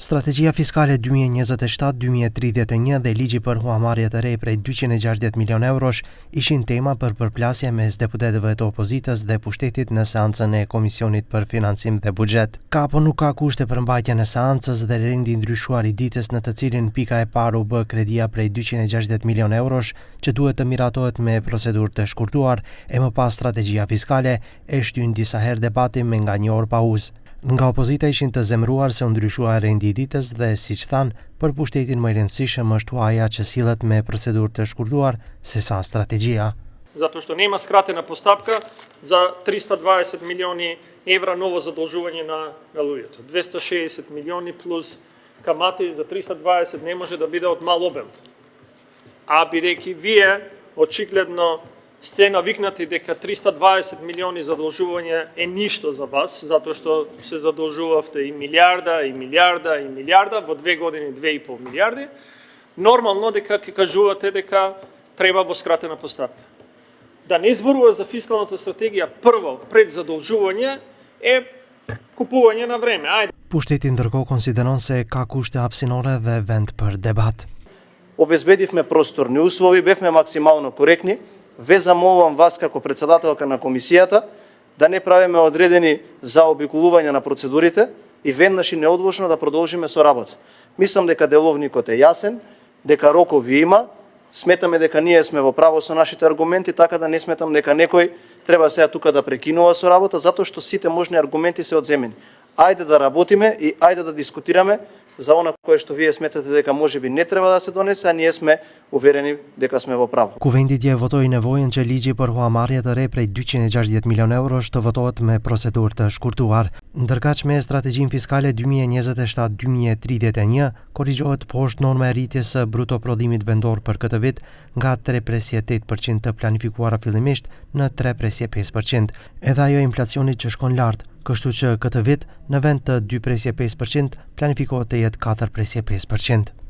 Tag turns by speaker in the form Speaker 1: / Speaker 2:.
Speaker 1: Strategjia fiskale 2027-2031 dhe ligji për huamarrje të re prej 260 milion eurosh ishin tema për përplasje mes deputetëve të opozitës dhe pushtetit në seancën e Komisionit për Financim dhe Buxhet. Ka apo nuk ka kushte për mbajtjen e seancës dhe rendi ndryshuar i ditës në të cilin pika e parë u bë kredia prej 260 milion eurosh që duhet të miratohet me procedurë të shkurtuar e më pas strategjia fiskale e shtyn disa herë debatin me nga një orë pauzë. Nga opozita ishin të zemruar se u ndryshua rendi i ditës dhe, siç thanë, për pushtetin më i rëndësishëm është huaja që sillet me procedurë të shkurtuar sesa strategjia.
Speaker 2: Zato što nema skratena postapka za 320 milioni evra novo задолжување на луѓето. 260 милиони плюс камати за 320 не може да биде од мал обем. А бидејќи вие очигледно сте навикнати дека 320 милиони задолжување е ништо за вас, затоа што се задолжувавте и милиарда, и милиарда, и милиарда, во 2 години 2,5 милиарди, нормално дека ќе кажувате дека треба во скратена постапка. Да не зборува за фискалната стратегија прво пред задолжување е купување на време. Ајде.
Speaker 1: Pushteti ndërkohë konsideron se ka kushte hapësinore dhe vend për debat.
Speaker 3: Обезбедивме просторни услови, бевме максимално коректни. Ве замолувам вас како председателка на комисијата да не правиме одредени заобиколувања на процедурите и веднаш и неодложно да продолжиме со работа. Мислам дека деловникот е јасен, дека рокови има, сметаме дека ние сме во право со нашите аргументи, така да не сметам дека некој треба сега тука да прекинува со работа, затоа што сите можни аргументи се одземени. Ајде да работиме и ајде да дискутираме за она кое што вие сметате дека можеби не треба да се донесе, а ние сме уверени дека сме во право.
Speaker 1: Kuvendi dje votoi nevojën që ligji për huamarrje të re prej 260 milion eurosh të votohet me procedurë të shkurtuar. Ndërkaq me strategjinë fiskale 2027-2031 korrigjohet poshtë norma e rritjes së bruto prodhimit vendor për këtë vit nga 3,8% të planifikuara fillimisht në 3,5%. Edhe ajo inflacionit që shkon lart, kështu që këtë vit në vend të 2,5% planifikohet të jetë 4,5%.